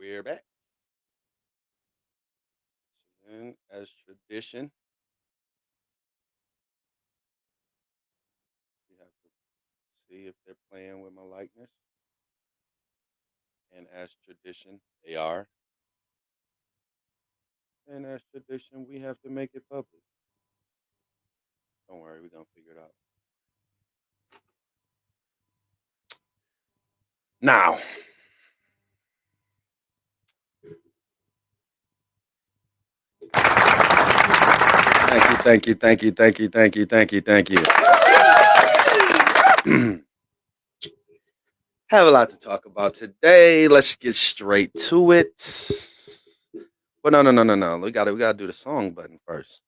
We're back. And as tradition, we have to see if they're playing with my likeness. And as tradition, they are. And as tradition, we have to make it public. Don't worry, we're going to figure it out. Now, thank you, thank you, thank you, thank you, thank you, thank you, thank you. Have a lot to talk about today. Let's get straight to it. But no, no, no, no, no. We gotta do the song button first.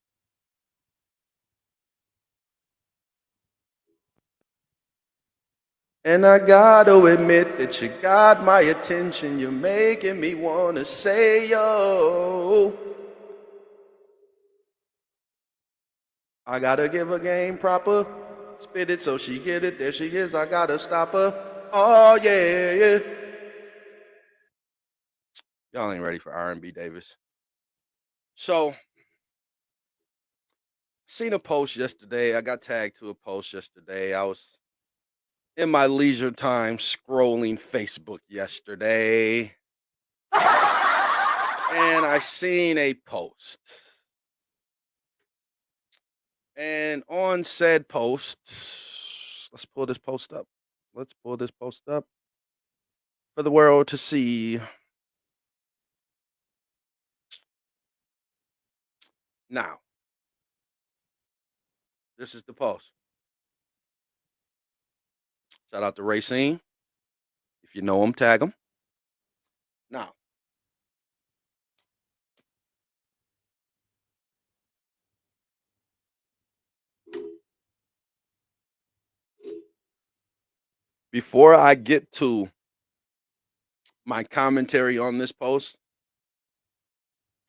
And I gotta admit that you got my attention. You're making me wanna say yo. I gotta give her game proper. Spit it so she get it. There she is. I gotta stop her. Oh yeah, yeah. Y'all ain't ready for R&B Davis. So, seen a post yesterday. I got tagged to a post yesterday. I was in my leisure time scrolling Facebook yesterday, and I seen a post. And on said post, let's pull this post up. Let's pull this post up for the world to see. Now, this is the post. Shout out to Racine. If you know him, tag him. Now, before I get to my commentary on this post,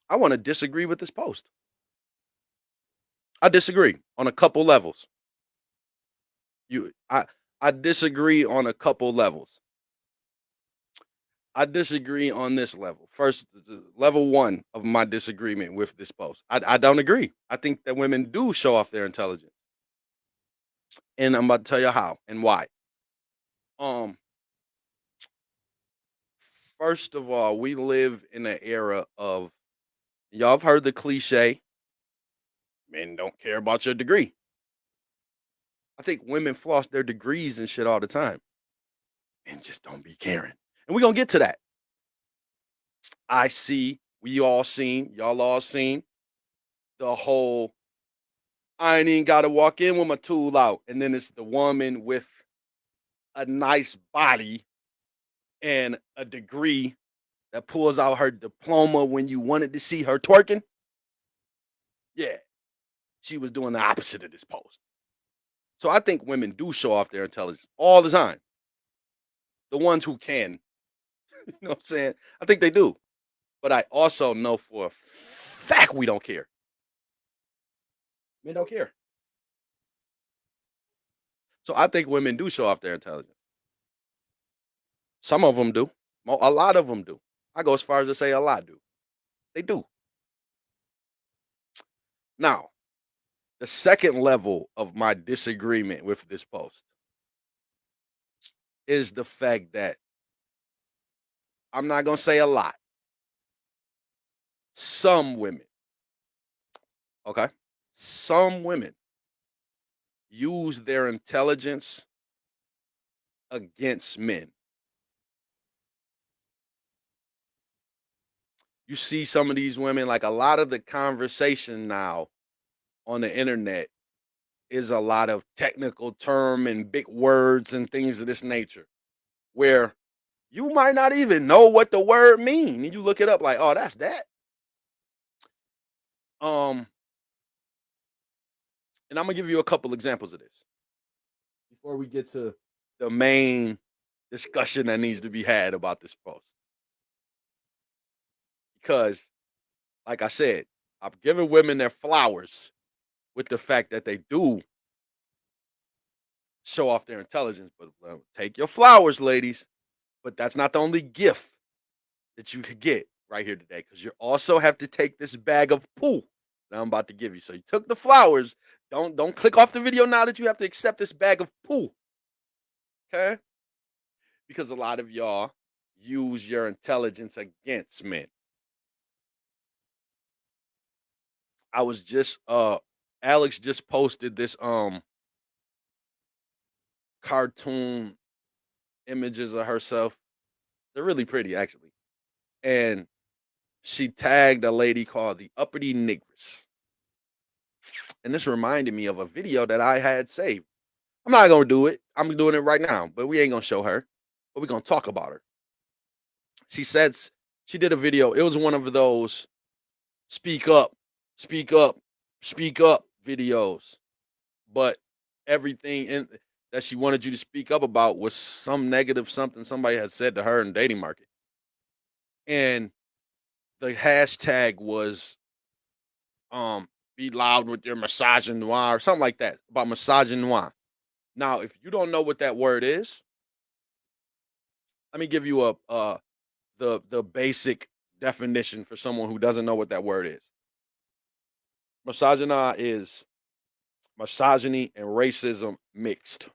I want to disagree with this post. I disagree on a couple levels. You I disagree on a couple levels. I disagree on this level. First, level one of my disagreement with this post. I don't agree. I think that women do show off their intelligence. And I'm about to tell you how and why. Um, First of all, we live in an era of y'all have heard the cliche, men don't care about your degree. I think women floss their degrees and shit all the time and just don't be caring. And we're gonna get to that. Y'all all seen the whole I ain't even gotta walk in with my tool out. And then it's the woman with a nice body and a degree that pulls out her diploma when you wanted to see her twerking. Yeah, she was doing the opposite of this post. So I think women do show off their intelligence all the time. The ones who can, you know what I'm saying? I think they do. But I also know for a fact we don't care. Men don't care. So I think women do show off their intelligence. Some of them do. A lot of them do. I go as far as to say a lot do. They do. Now, the second level of my disagreement with this post is the fact that I'm not going to say a lot. Some women, okay? Some women use their intelligence against men. You see some of these women, like a lot of the conversation now on the internet is a lot of technical term and big words and things of this nature, where you might not even know what the word mean. And you look it up like, oh, that's that. Um, and I'm gonna give you a couple examples of this before we get to the main discussion that needs to be had about this post. Because, like I said, I'm giving women their flowers with the fact that they do show off their intelligence. But take your flowers, ladies. But that's not the only gift that you could get right here today, because you also have to take this bag of poo that I'm about to give you. So you took the flowers. Don't click off the video now that you have to accept this bag of poo. Okay? Because a lot of y'all use your intelligence against men. I was just Alex just posted this cartoon images of herself. They're really pretty actually. And she tagged a lady called the Uppity Negress. And this reminded me of a video that I had saved. I'm not gonna do it. I'm doing it right now, but we ain't gonna show her. But we're gonna talk about her. She said she did a video. It was one of those speak up, speak up, speak up videos. But everything in that she wanted you to speak up about was some negative something somebody had said to her in the dating market. And the hashtag was be loud with your misogynoir or something like that about misogynoir. Now, if you don't know what that word is, let me give you the basic definition for someone who doesn't know what that word is. Misogynoir is misogyny and racism mixed.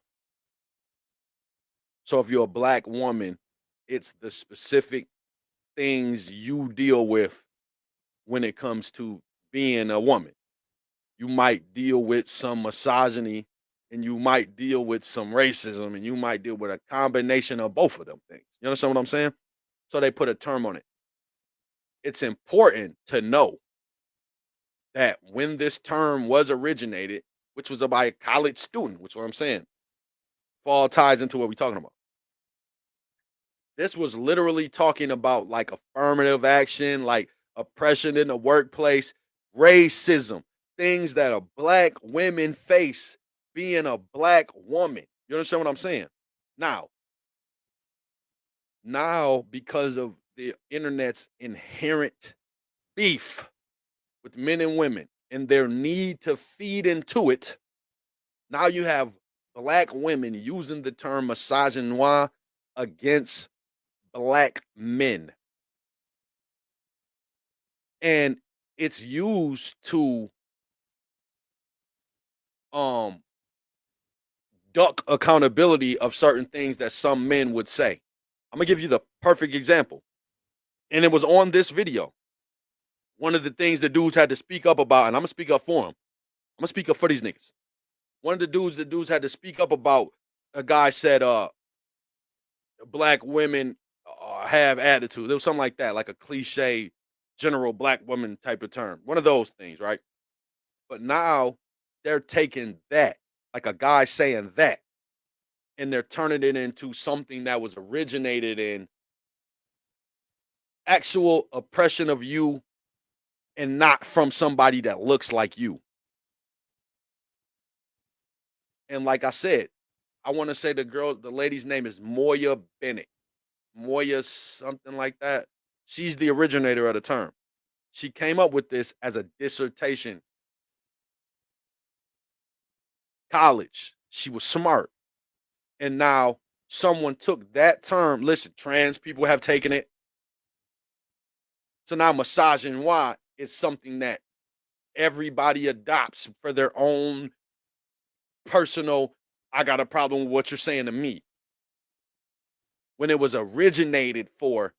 So if you're a black woman, it's the specific things you deal with when it comes to being a woman. You might deal with some misogyny and you might deal with some racism and you might deal with a combination of both of them things. You understand what I'm saying? So they put a term on it. It's important to know that when this term was originated, which was by a college student, which is what I'm saying, fall ties into what we're talking about. This was literally talking about like affirmative action, like oppression in the workplace, racism, things that a black women face being a black woman. You understand what I'm saying? Now, because of the internet's inherent beef with men and women and their need to feed into it, now you have black women using the term misogynoir against black men. And it's used to um duck accountability of certain things that some men would say. I'm gonna give you the perfect example. And it was on this video. One of the things the dudes had to speak up about, and I'm gonna speak up for them. I'm gonna speak up for these niggas. One of the dudes had to speak up about a guy said black women have attitude. There was something like that, like a cliche general black woman type of term. One of those things, right? But now they're taking that, like a guy saying that, and they're turning it into something that was originated in actual oppression of you and not from somebody that looks like you. And like I said, I want to say the lady's name is Moya Bennett. Moya something like that. She's the originator of the term. She came up with this as a dissertation. College. She was smart. And now someone took that term. Listen, trans people have taken it. So now misogynoir is something that everybody adopts for their own personal, I got a problem with what you're saying to me. When it was originated for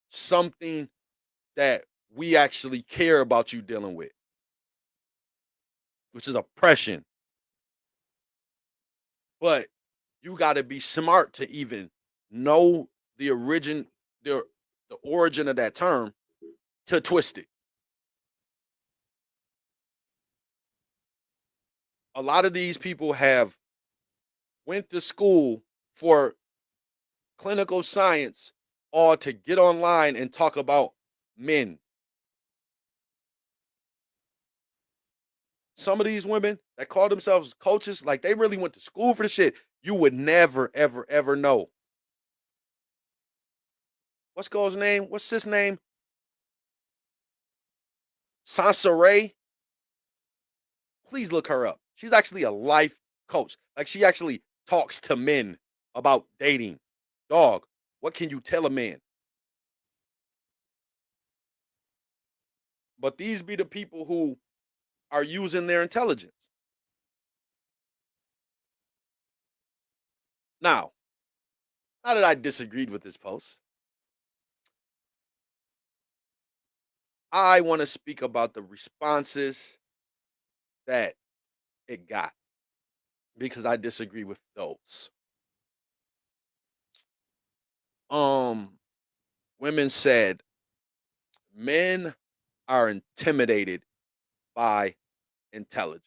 something that we actually care about you dealing with, which is oppression. But you got to be smart to even know the the origin of that term to twist it. A lot of these people have went to school for clinical science or to get online and talk about men. Some of these women that call themselves coaches, like they really went to school for the shit. You would never, ever, ever know. What's girl's name? What's his name? Sansa Ray. Please look her up. She's actually a life coach. Like she actually talks to men about dating. Dog, what can you tell a man? But these be the people who are using their intelligence. Now, not that I disagreed with this post, I want to speak about the responses that it got because I disagree with those. Um, Women said men are intimidated by intelligence.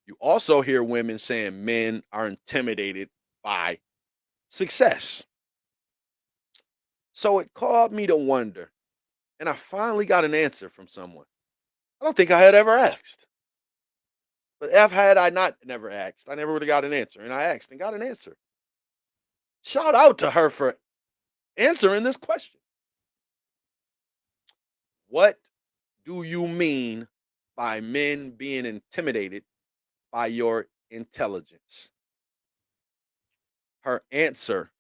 You also hear women saying men are intimidated by success. So it caused me to wonder, and I finally got an answer from someone. I don't think I had ever asked. But if had I not never asked, I never would have got an answer. And I asked and got an answer. Shout out to her for answering this question. What do you mean by men being intimidated by your intelligence? Her answer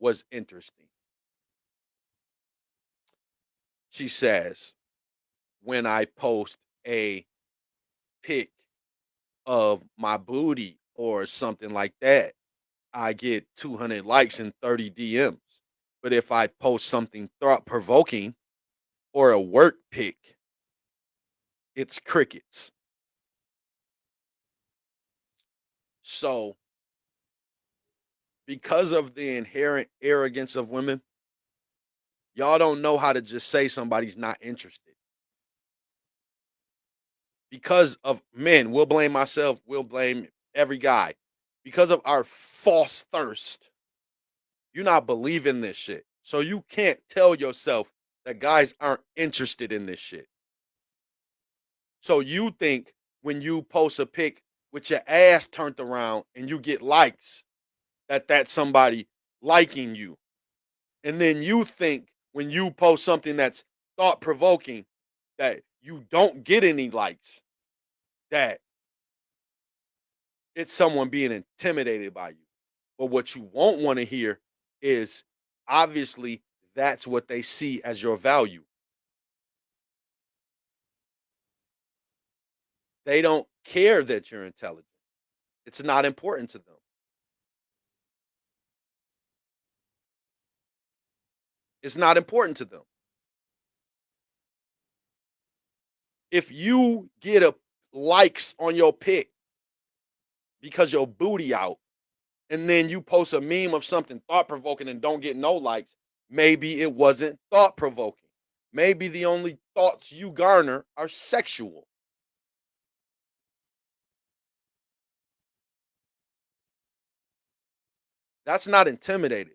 was interesting. She says, when I post a pic of my booty or something like that, I get 200 likes and 30 DMs. But if I post something thought provoking or a work pic, it's crickets. So, because of the inherent arrogance of women, y'all don't know how to just say somebody's not interested. Because of men, we'll blame myself, we'll blame every guy. Because of our false thirst, you're not believing this shit. So you can't tell yourself that guys aren't interested in this shit. So you think when you post a pic with your ass turned around and you get likes, that that's somebody liking you. And then you think when you post something that's thought provoking that you don't get any likes, that it's someone being intimidated by you. But what you won't want to hear is obviously that's what they see as your value. They don't care that you're intelligent. It's not important to them. It's not important to them. If you get a likes on your pic because your booty out, and then you post a meme of something thought provoking and don't get no likes, maybe it wasn't thought provoking. Maybe the only thoughts you garner are sexual. That's not intimidated.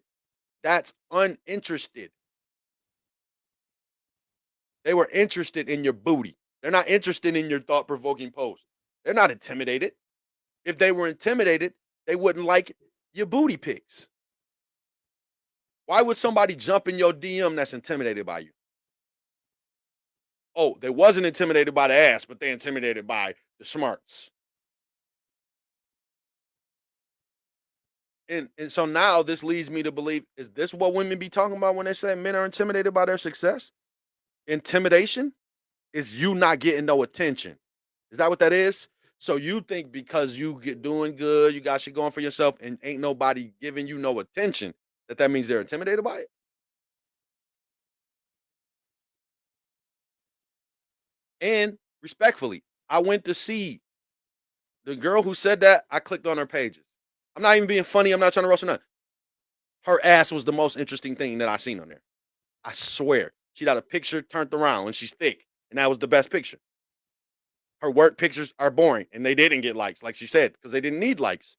That's uninterested. They were interested in your booty. They're not interested in your thought provoking post. They're not intimidated. If they were intimidated, they wouldn't like your booty pics. Why would somebody jump in your DM that's intimidated by you? Oh, they wasn't intimidated by the ass, but they intimidated by the smarts. And so now this leads me to believe, is this what women be talking about when they say men are intimidated by their success? Intimidation is you not getting no attention. Is that what that is? So you think because you get doing good, you got shit going for yourself, and ain't nobody giving you no attention, that means they're intimidated by it? And respectfully, I went to see the girl who said that. I clicked on her pages. I'm not even being funny. I'm not trying to roast her. Nothing. Her ass was the most interesting thing that I seen on there. I swear. She got a picture turned around and she's thick, and that was the best picture. Her work pictures are boring, and they didn't get likes, like she said, because they didn't need likes.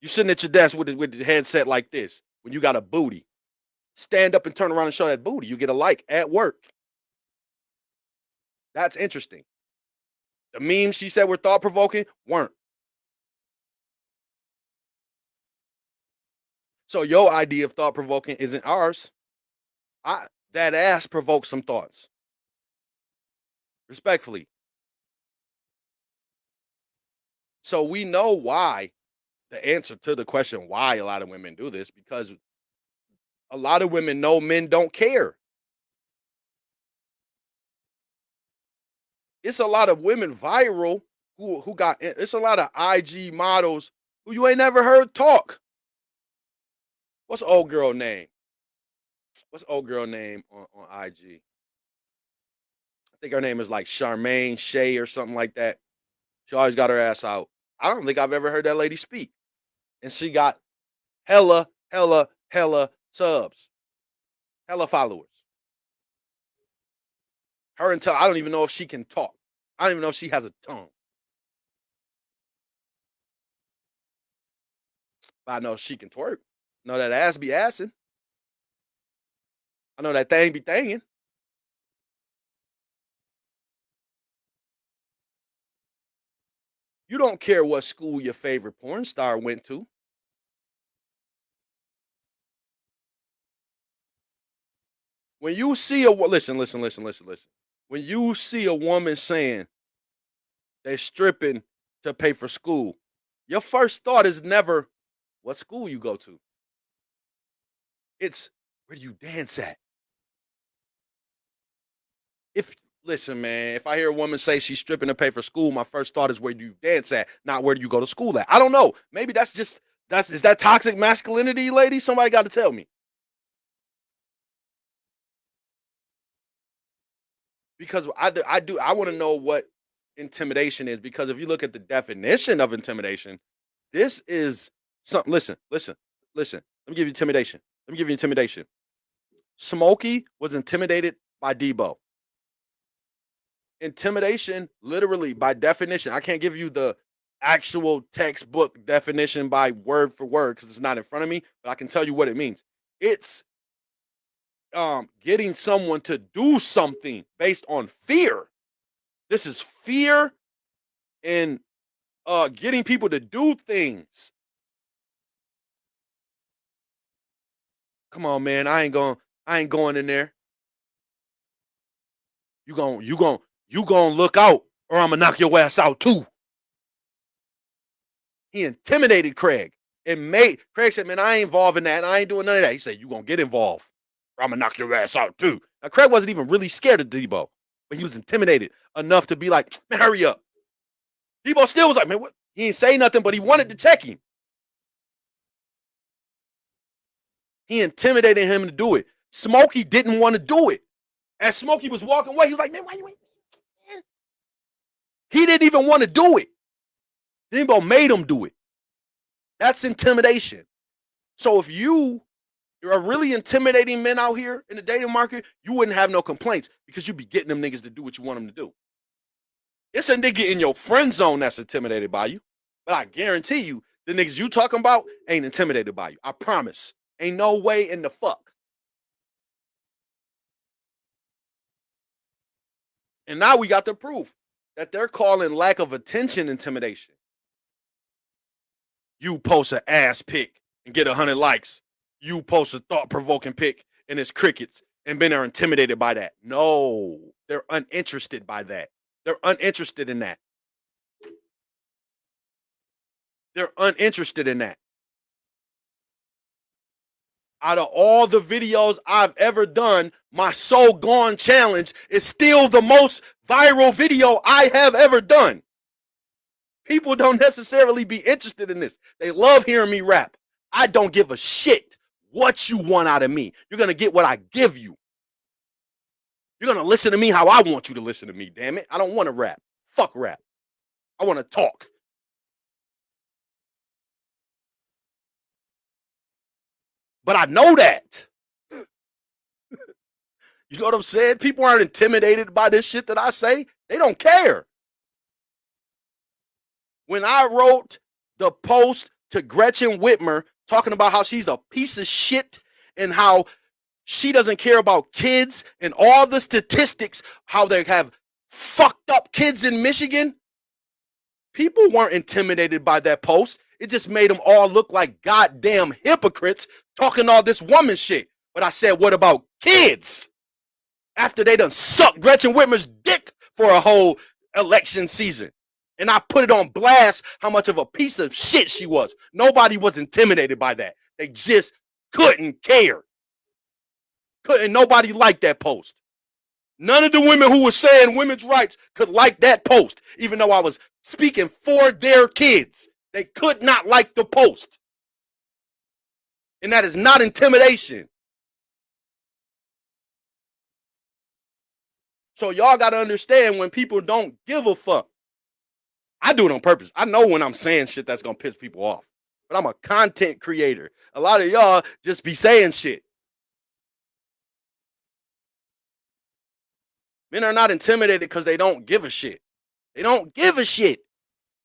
You sitting at your desk with the headset like this when you got a booty. Stand up and turn around and show that booty. You get a like at work. That's interesting. The memes she said were thought provoking weren't. So your idea of thought provoking isn't ours. I that ass provokes some thoughts. Respectfully. So we know why the answer to the question why a lot of women do this, because a lot of women know men don't care. it's a lot of women viral who got it's a lot of IG models who you ain't never heard talk. What's old girl name? What's old girl name on IG? I think her name is like Charmaine Shay or something like that. She always got her ass out. I don't think I've ever heard that lady speak. And she got hella subs, hella followers. Her until I don't even know if she can talk. I don't even know if she has a tongue. But I know she can twerk. I know that ass be assing. I know that thing be thangin'. You don't care what school your favorite porn star went to. When you see a listen. When you see a woman saying they're stripping to pay for school, your first thought is never what school you go to. It's where do you dance at? If listen, man, if I hear a woman say she's stripping to pay for school, my first thought is where do you dance at, not where do you go to school at. I don't know. Maybe that's just is that toxic masculinity, lady? Somebody got to tell me. Because I want to know what intimidation is, because if you look at the definition of intimidation, this is something. Listen. Let me give you intimidation. Smokey was intimidated by Debo. Intimidation, literally by definition, I can't give you the actual textbook definition by word for word because it's not in front of me, but I can tell you what it means. It's getting someone to do something based on fear. This is fear and getting people to do things. Come on, man. I ain't going in there. You gonna look out or I'm gonna knock your ass out too. He intimidated Craig and Craig said, man, I ain't involved in that. I ain't doing none of that. He said, you gonna get involved or I'm gonna knock your ass out too. Now, Craig wasn't even really scared of Debo, but he was intimidated enough to be like, man, hurry up. Debo still was like, man, what? He didn't say nothing, but he wanted to check him. He intimidated him to do it. Smokey didn't want to do it. As Smokey was walking away, he was like, man, why you ain't? He didn't even want to do it. Debo made him do it. That's intimidation. So if you're really intimidating men out here in the dating market, you wouldn't have no complaints because you'd be getting them niggas to do what you want them to do. It's a nigga in your friend zone that's intimidated by you, but I guarantee you, the niggas you talking about ain't intimidated by you. I promise. Ain't no way in the fuck. And now we got the proof that they're calling lack of attention intimidation. You post an ass pic and get 100 likes. You post a thought-provoking pic and it's crickets, and men are intimidated by that. No, they're uninterested by that. They're uninterested in that. They're uninterested in that. Out of all the videos I've ever done, my So Gone challenge is still the most viral video I have ever done. People don't necessarily be interested in this. They love hearing me rap. I don't give a shit what you want out of me. You're going to get what I give you. You're going to listen to me how I want you to listen to me, damn it. I don't want to rap. Fuck rap. I want to talk. But I know that. You know what I'm saying? People aren't intimidated by this shit that I say. They don't care. When I wrote the post to Gretchen Whitmer talking about how she's a piece of shit and how she doesn't care about kids and all the statistics, how they have fucked up kids in Michigan, people weren't intimidated by that post. It just made them all look like goddamn hypocrites talking all this woman shit. But I said, what about kids? After they done sucked Gretchen Whitmer's dick for a whole election season. And I put it on blast how much of a piece of shit she was. Nobody was intimidated by that. They just couldn't care. Nobody liked that post. None of the women who were saying women's rights could like that post, even though I was speaking for their kids. They could not like the post. And that is not intimidation. So y'all got to understand when people don't give a fuck. I do it on purpose. I know when I'm saying shit that's going to piss people off. But I'm a content creator. A lot of y'all just be saying shit. Men are not intimidated because they don't give a shit. They don't give a shit.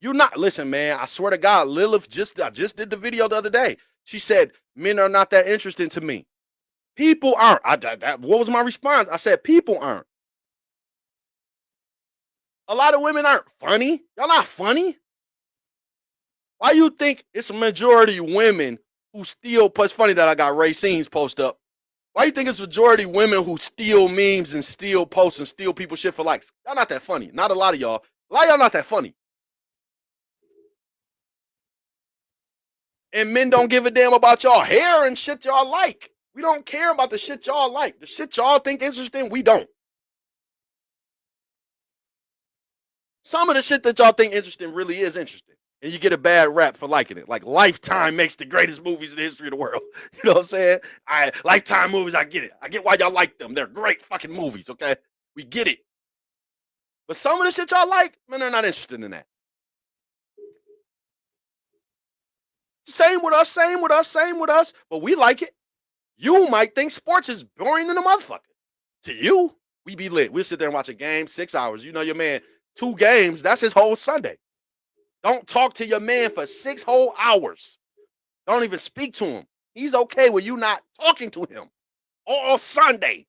You're not, listen, man, I swear to God, Lilith I just did the video the other day. She said, men are not that interesting to me. People aren't. What was my response? I said, people aren't. A lot of women aren't funny. Y'all not funny. Why you think it's a majority women who steal? It's funny that I got Racine's post up. Why you think it's majority women who steal memes and steal posts and steal people's shit for likes? Y'all not that funny. Not a lot of y'all. A lot of y'all not that funny. And men don't give a damn about y'all hair and shit y'all like. We don't care about the shit y'all like. The shit y'all think interesting, we don't. Some of the shit that y'all think interesting really is interesting. And you get a bad rap for liking it. Like Lifetime makes the greatest movies in the history of the world. You know what I'm saying? Lifetime movies, I get it. I get why y'all like them. They're great fucking movies, okay? We get it. But some of the shit y'all like, man, they're not interested in that. Same with us. But we like it. You might think sports is boring than a motherfucker. To you, we be lit. We'll sit there and watch a game, 6 hours. You know your man, 2 games, that's his whole Sunday. Don't talk to your man for 6 whole hours. Don't even speak to him. He's okay with you not talking to him all Sunday.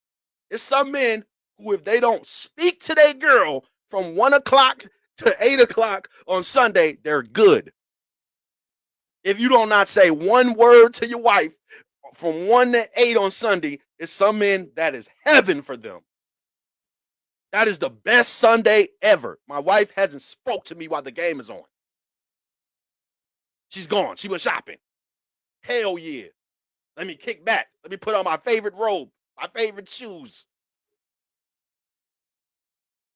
There's some men who, if they don't speak to their girl from 1 o'clock to 8 o'clock on Sunday, they're good. If you do not say one word to your wife from 1 to 8 on Sunday, it's some men that is heaven for them. That is the best Sunday ever. My wife hasn't spoke to me while the game is on. She's gone. She went shopping. Hell yeah. Let me kick back. Let me put on my favorite robe, my favorite shoes.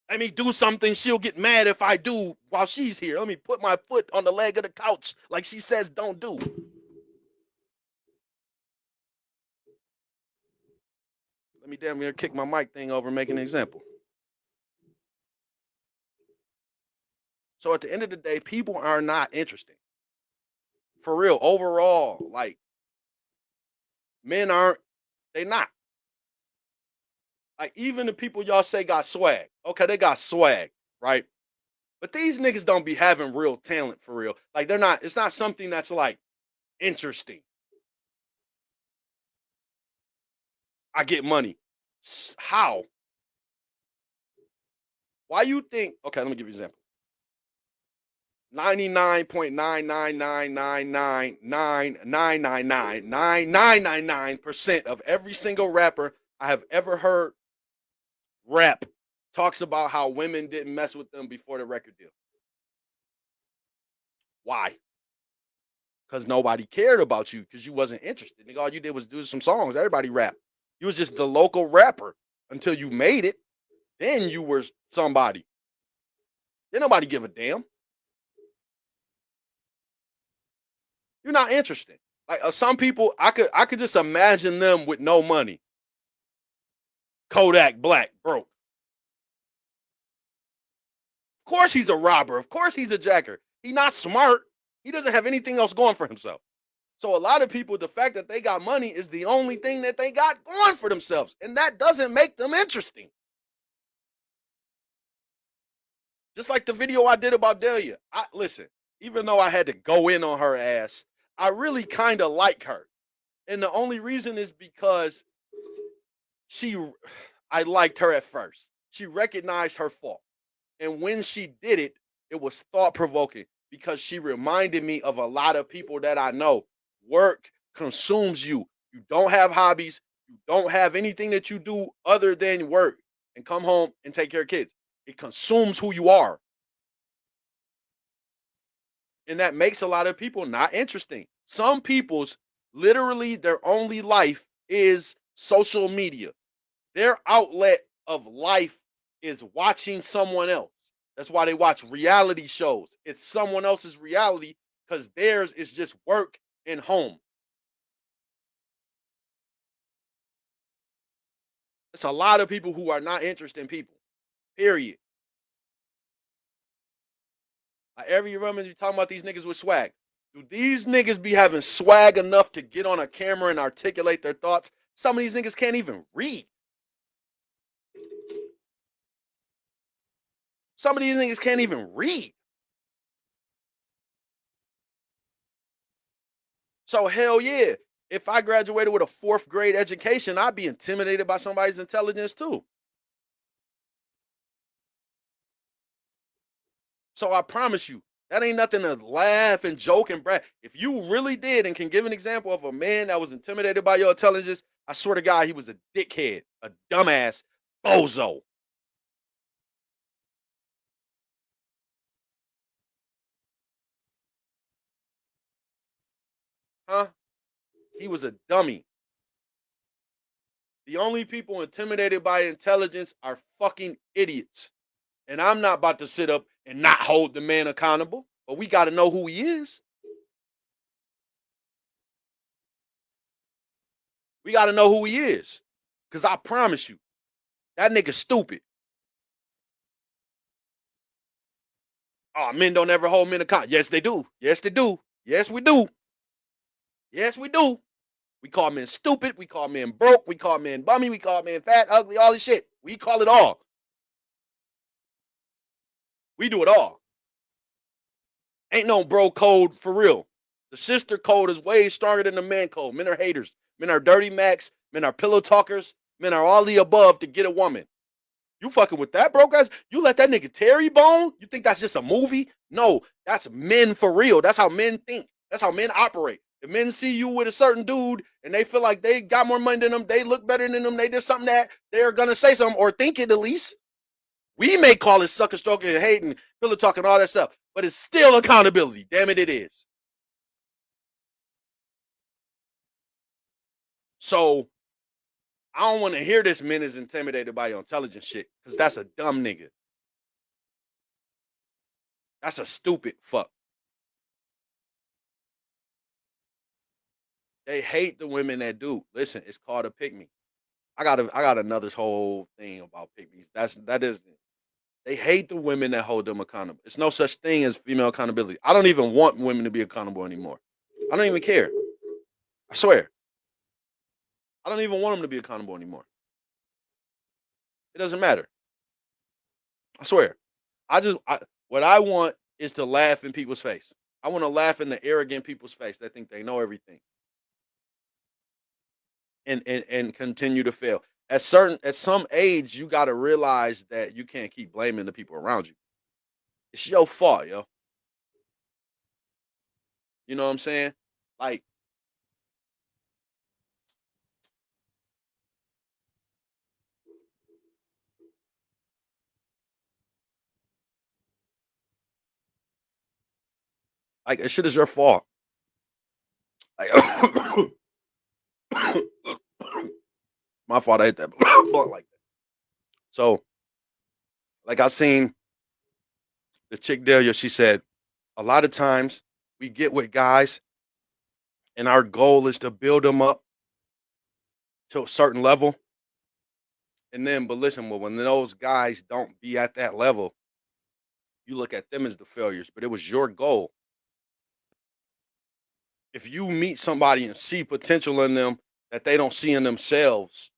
Let me do something she'll get mad if I do while she's here. Let me put my foot on the leg of the couch like she says don't do. Let me damn near kick my mic thing over and make an example. So at the end of the day, people are not interesting. For real, overall, like, men aren't, they not. Like, even the people y'all say got swag. Okay, they got swag, right? But these niggas don't be having real talent for real. Like, they're not, it's not something that's like interesting. I get money. How? Why you think, okay, let me give you an example. 99.99999999999% of every single rapper I have ever heard rap talks about how women didn't mess with them before the record deal. Why? Because nobody cared about you because you wasn't interested. Nigga, all you did was do some songs. Everybody rap. You was just the local rapper until you made it. Then you were somebody. Then nobody give a damn. You're not interested. Like some people, I could just imagine them with no money. Kodak Black broke. Of course he's a robber. Of course he's a jacker. He's not smart. He doesn't have anything else going for himself. So a lot of people, the fact that they got money is the only thing that they got going for themselves. And that doesn't make them interesting. Just like the video I did about Delia. Listen, even though I had to go in on her ass, I really kind of like her. And the only reason is because I liked her at first. She recognized her fault. And when she did it, it was thought-provoking because she reminded me of a lot of people that I know. Work consumes you. You don't have hobbies. You don't have anything that you do other than work and come home and take care of kids. It consumes who you are. And that makes a lot of people not interesting. Some people's literally their only life is social media. Their outlet of life is watching someone else. That's why they watch reality shows. It's someone else's reality because theirs is just work and home. It's a lot of people who are not interested in people. Period. Like every remember you talking about these niggas with swag. Do these niggas be having swag enough to get on a camera and articulate their thoughts? Some of these niggas can't even read. Some of these niggas can't even read. So hell yeah. If I graduated with a 4th grade education, I'd be intimidated by somebody's intelligence too. So I promise you, that ain't nothing to laugh and joke and brag. If you really did and can give an example of a man that was intimidated by your intelligence, I swear to God, he was a dickhead, a dumbass, bozo. Huh? He was a dummy. The only people intimidated by intelligence are fucking idiots. And I'm not about to sit up and not hold the man accountable, but we got to know who he is. We got to know who he is. Because I promise you, that nigga's stupid. Oh, men don't ever hold men accountable. Yes, they do. Yes, they do. Yes, we do. Yes, we do. We call men stupid. We call men broke. We call men bummy. We call men fat, ugly, all this shit. We call it all. We do it all. Ain't no bro code for real. The sister code is way stronger than the man code. Men are haters. Men are dirty Macs. Men are pillow talkers. Men are all the above to get a woman. You fucking with that, bro, guys? You let that nigga Terry bone? You think that's just a movie? No, that's men for real. That's how men think. That's how men operate. If men see you with a certain dude and they feel like they got more money than them, they look better than them, they did something that they're gonna say something or think it at least. We may call it sucker stroking and hating, pillow talking, all that stuff, but it's still accountability. Damn it, it is. So I don't want to hear this men is intimidated by your intelligence shit because that's a dumb nigga. That's a stupid fuck. They hate the women that do. Listen, it's called a pick me. I got another whole thing about pick me's. That is they hate the women that hold them accountable. It's no such thing as female accountability. I don't even want women to be accountable anymore. I don't even care. I swear. I don't even want them to be accountable anymore. It doesn't matter. I swear. What I want is to laugh in people's face. I want to laugh in the arrogant people's face that think they know everything and continue to fail. At some age, you got to realize that you can't keep blaming the people around you. It's your fault, yo. You know what I'm saying? Like this shit is your fault. Like, my fault. I hit that blunt like that. So, like I seen the chick Delia. She said a lot of times we get with guys, and our goal is to build them up to a certain level, and then, but listen, well, when those guys don't be at that level, you look at them as the failures. But it was your goal. If you meet somebody and see potential in them that they don't see in themselves,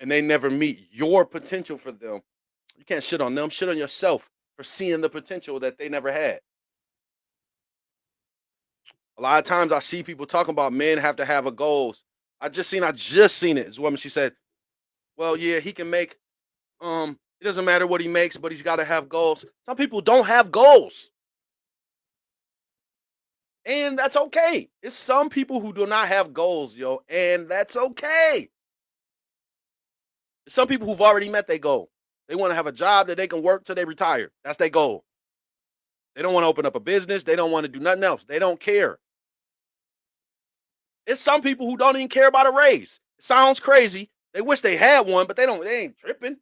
and they never meet your potential for them, you can't shit on them. Shit on yourself for seeing the potential that they never had. A lot of times I see people talking about men have to have a goals. I just seen it. This woman, she said, well, yeah, he can make it doesn't matter what he makes, but he's got to have goals. Some people don't have goals. And that's okay. It's some people who do not have goals, yo, and that's okay. Some people who've already met their goal. They want to have a job that they can work till they retire. That's their goal. They don't want to open up a business. They don't want to do nothing else. They don't care. It's some people who don't even care about a raise. It sounds crazy. They wish they had one, but they ain't tripping.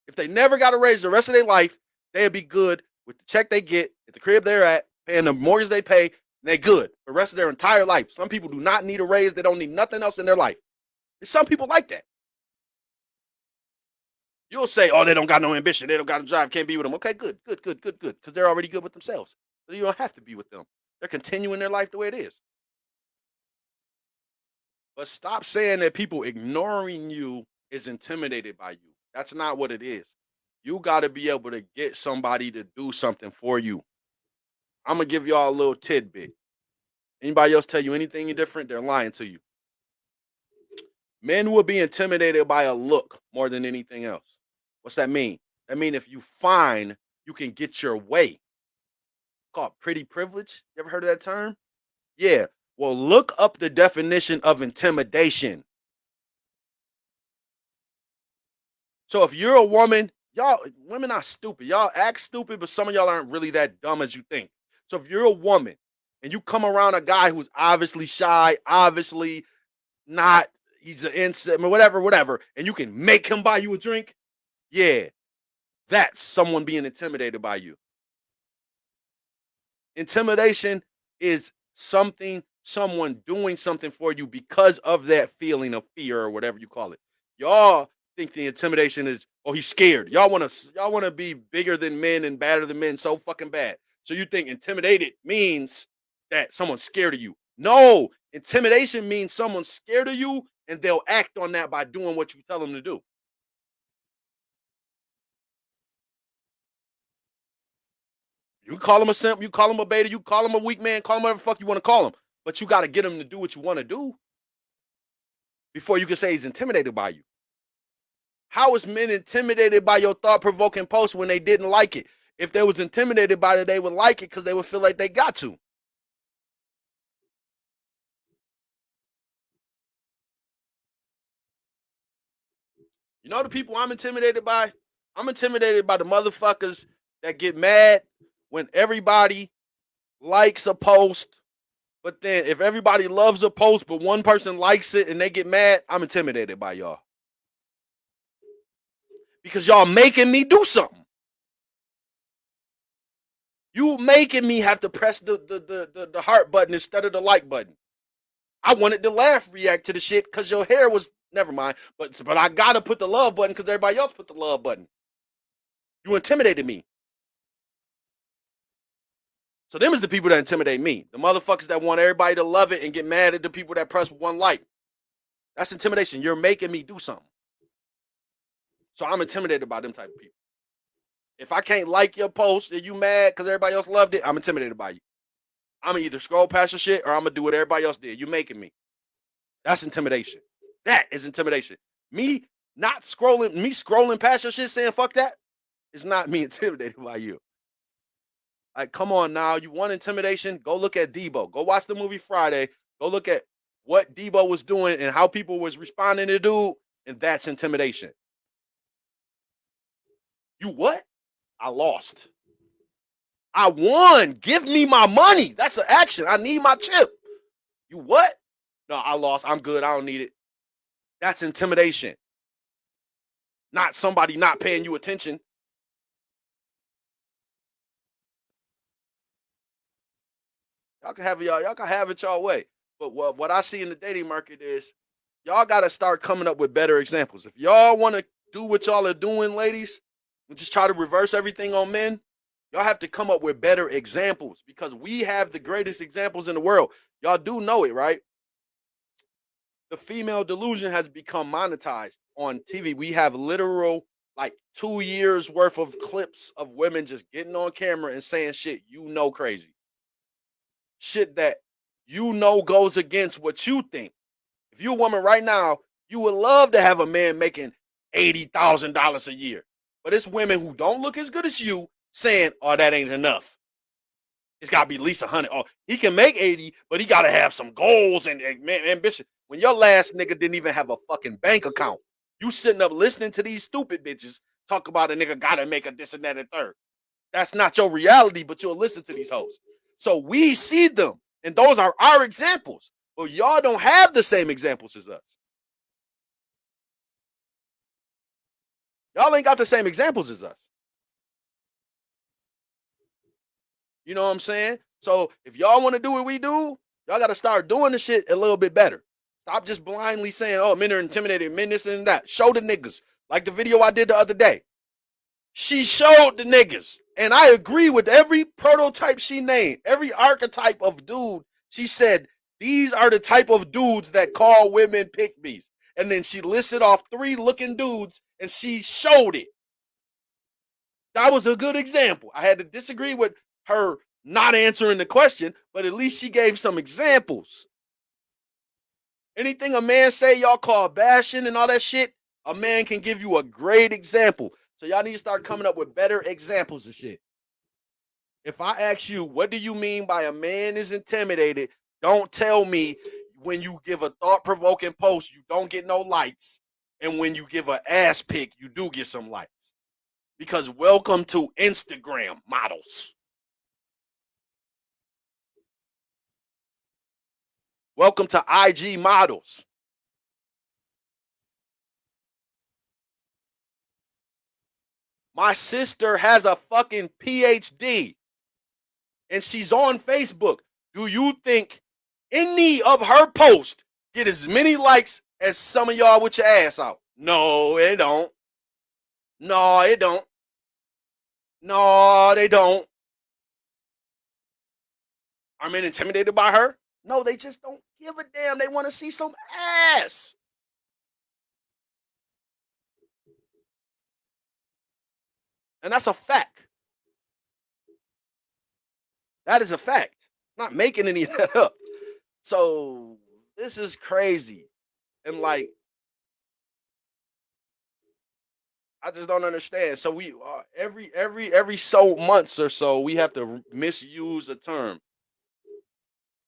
If they never got a raise the rest of their life, they'd be good with the check they get at the crib they're at, paying the mortgage they pay, and they're good for the rest of their entire life. Some people do not need a raise. They don't need nothing else in their life. There's some people like that. You'll say, oh, they don't got no ambition. They don't got a drive. Can't be with them. Okay, good. Because they're already good with themselves. So you don't have to be with them. They're continuing their life the way it is. But stop saying that people ignoring you is intimidated by you. That's not what it is. You got to be able to get somebody to do something for you. I'm going to give y'all a little tidbit. Anybody else tell you anything different, they're lying to you. Men will be intimidated by a look more than anything else. What's that mean? That mean if you find you can get your way. It's called pretty privilege. You ever heard of that term? Yeah. Well, look up the definition of intimidation. So if you're a woman, y'all, women are stupid. Y'all act stupid, but some of y'all aren't really that dumb as you think. So if you're a woman and you come around a guy who's obviously shy, obviously not, he's an insect, whatever, and you can make him buy you a drink, yeah, that's someone being intimidated by you. Intimidation is someone doing something for you because of that feeling of fear or whatever you call it. Y'all think the intimidation is, oh, he's scared. Y'all want to be bigger than men and badder than men so fucking bad. So you think intimidated means that someone's scared of you. No, intimidation means someone's scared of you and they'll act on that by doing what you tell them to do. You call him a simp, you call him a beta, you call him a weak man, call him whatever the fuck you want to call him. But you got to get him to do what you want to do before you can say he's intimidated by you. How is men intimidated by your thought-provoking post when they didn't like it? If they was intimidated by it, they would like it because they would feel like they got to. You know the people I'm intimidated by? I'm intimidated by the motherfuckers that get mad when everybody likes a post, but then if everybody loves a post but one person likes it and they get mad, I'm intimidated by y'all. Because y'all making me do something. You making me have to press the heart button instead of the like button. I wanted to laugh, react to the shit because your hair was, never mind, but I gotta put the love button because everybody else put the love button. You intimidated me. So them is the people that intimidate me. The motherfuckers that want everybody to love it and get mad at the people that press one like. That's intimidation. You're making me do something. So I'm intimidated by them type of people. If I can't like your post and you mad because everybody else loved it, I'm intimidated by you. I'm gonna either scroll past your shit or I'm gonna do what everybody else did. You making me. That's intimidation. That is intimidation. Me scrolling past your shit saying fuck that is not me intimidated by you. Like, come on now. You want intimidation? Go look at Debo. Go watch the movie Friday. Go look at what Debo was doing and how people was responding to dude, and that's intimidation. You what? I lost. I won. Give me my money. That's an action. I need my chip. You what? No, I lost. I'm good. I don't need it. That's intimidation. Not somebody not paying you attention. Y'all can have it y'all way. But what I see in the dating market is y'all got to start coming up with better examples. If y'all want to do what y'all are doing, ladies, and just try to reverse everything on men, y'all have to come up with better examples because we have the greatest examples in the world. Y'all do know it, right? The female delusion has become monetized on TV. We have literal like 2 years worth of clips of women just getting on camera and saying shit crazy. Shit that goes against what you think. If you're a woman right now, you would love to have a man making $80,000 a year. But it's women who don't look as good as you saying, oh, that ain't enough. It's got to be at least 100. Oh, he can make 80, but he got to have some goals and ambition. When your last nigga didn't even have a fucking bank account, you sitting up listening to these stupid bitches talk about a nigga got to make a this and that and third. That's not your reality, but you'll listen to these hoes. So we see them, and those are our examples. But y'all don't have the same examples as us. Y'all ain't got the same examples as us. You know what I'm saying? So if y'all want to do what we do, y'all got to start doing the shit a little bit better. Stop just blindly saying, oh, men are intimidated, men this and that. Show the niggas. Like the video I did the other day. She showed the niggas. And I agree with every prototype she named, every archetype of dude. She said, these are the type of dudes that call women pick-me's. And then she listed off 3 looking dudes and she showed it. That was a good example. I had to disagree with her not answering the question, but at least she gave some examples. Anything a man say y'all call bashing and all that shit, a man can give you a great example. So y'all need to start coming up with better examples of shit. If I ask you, what do you mean by a man is intimidated? Don't tell me when you give a thought-provoking post, you don't get no likes. And when you give an ass pic, you do get some likes. Because welcome to Instagram models. Welcome to IG models. My sister has a fucking PhD and she's on Facebook. Do you think any of her posts get as many likes as some of y'all with your ass out? No, it don't. No, it don't. No, they don't. Are men intimidated by her? No, they just don't give a damn. They want to see some ass. And that's a fact. That is a fact. I'm not making any of that up. So this is crazy. And like, I just don't understand. So we every so months or so we have to misuse a term.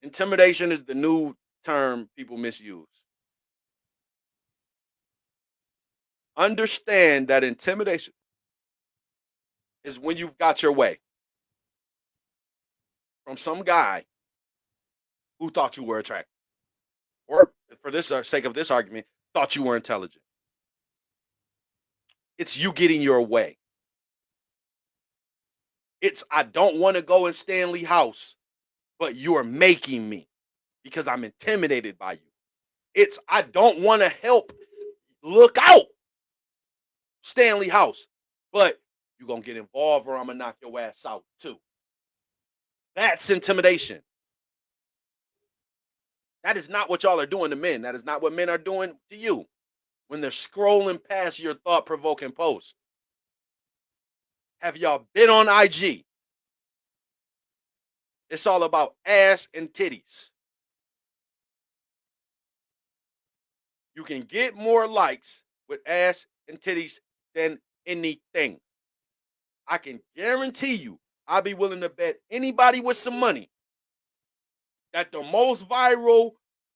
Intimidation is the new term people misuse. Understand that intimidation is when you've got your way from some guy who thought you were attractive, or for this sake of this argument, thought you were intelligent. It's you getting your way. It's I don't want to go in Stanley House, but you're making me because I'm intimidated by you. It's I don't want to help. Look out, Stanley House, but you're gonna get involved or I'm gonna knock your ass out too. That's intimidation. That is not what y'all are doing to men. That is not what men are doing to you when they're scrolling past your thought-provoking post. Have y'all been on IG? It's all about ass and titties. You can get more likes with ass and titties than anything. I can guarantee you, I'll be willing to bet anybody with some money that the most viral,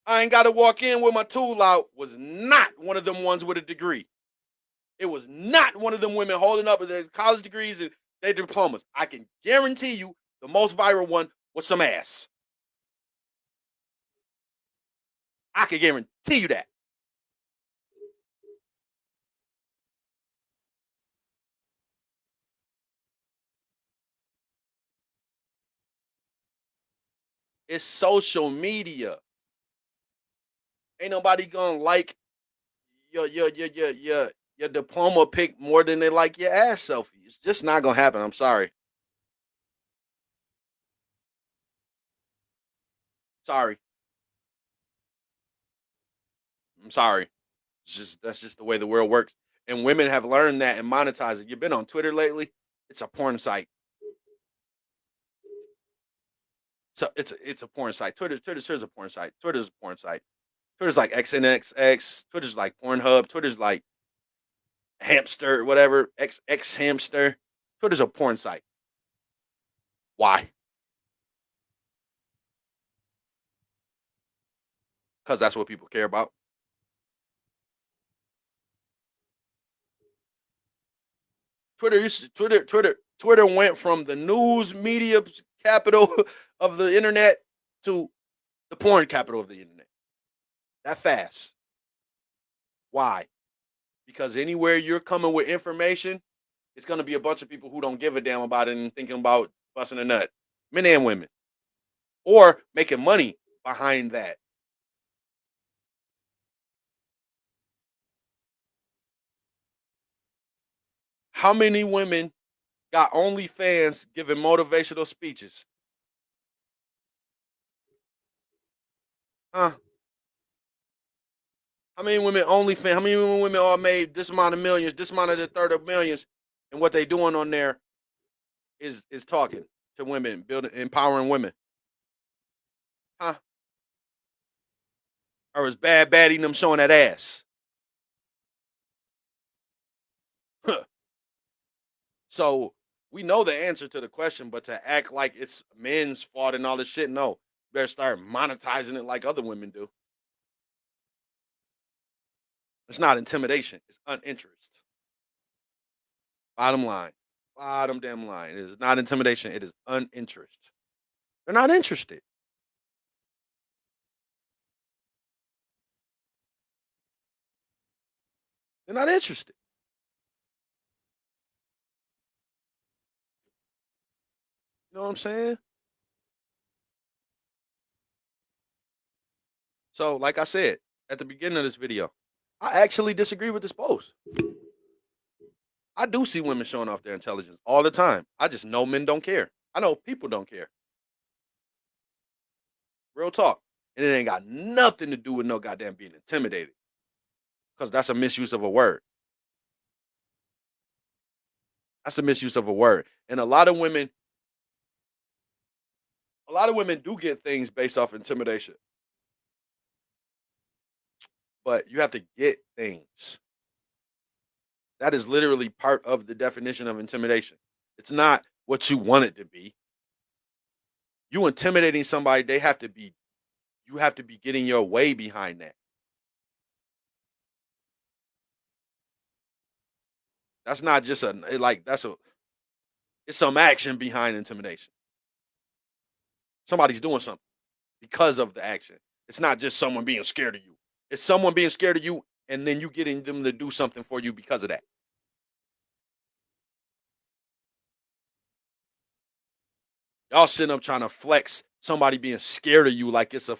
I ain't got to walk in with my tool out, was not one of them ones with a degree. It was not one of them women holding up their college degrees and their diplomas. I can guarantee you the most viral one was some ass. I can guarantee you that. It's social media. Ain't nobody gonna like your diploma pic more than they like your ass selfie. It's just not gonna happen. I'm sorry. Sorry. I'm sorry. It's just that's just the way the world works. And women have learned that and monetize it. You've been on Twitter lately? It's a porn site. It's a porn site. Twitter's a porn site. Twitter's a porn site. Twitter's like XNXX. Twitter's like Pornhub. Twitter's like Hamster, whatever. X Hamster. Twitter's a porn site. Why? Because that's what people care about. Twitter went from the news media capital of the internet to the porn capital of the internet. That fast. Why? because anywhere you're coming with information, it's going to be a bunch of people who don't give a damn about it and thinking about busting a nut, men and women, or making money behind that. How many women got OnlyFans giving motivational speeches? Huh? How many women OnlyFans? How many women all made this amount of millions, this amount of the third of millions, and what they doing on there is talking to women, building, empowering women? Huh? Or is bad baddie them showing that ass? Huh. So we know the answer to the question, but to act like it's men's fault and all this shit, no. You better start monetizing it like other women do. It's not intimidation, it's uninterest. Bottom line. Bottom damn line. It is not intimidation, it is uninterest. They're not interested. They're not interested. You know what I'm saying? So, like I said at the beginning of this video, I actually disagree with this post. I do see women showing off their intelligence all the time. I just know men don't care. I know people don't care. Real talk. And it ain't got nothing to do with no goddamn being intimidated. Because that's a misuse of a word. That's a misuse of a word. And a lot of women do get things based off intimidation. But you have to get things. That is literally part of the definition of intimidation. It's not what you want it to be. You intimidating somebody, you have to be getting your way behind that. That's not just it's some action behind intimidation. Somebody's doing something because of the action. It's not just someone being scared of you. It's someone being scared of you and then you getting them to do something for you because of that. Y'all sitting up trying to flex somebody being scared of you like it's a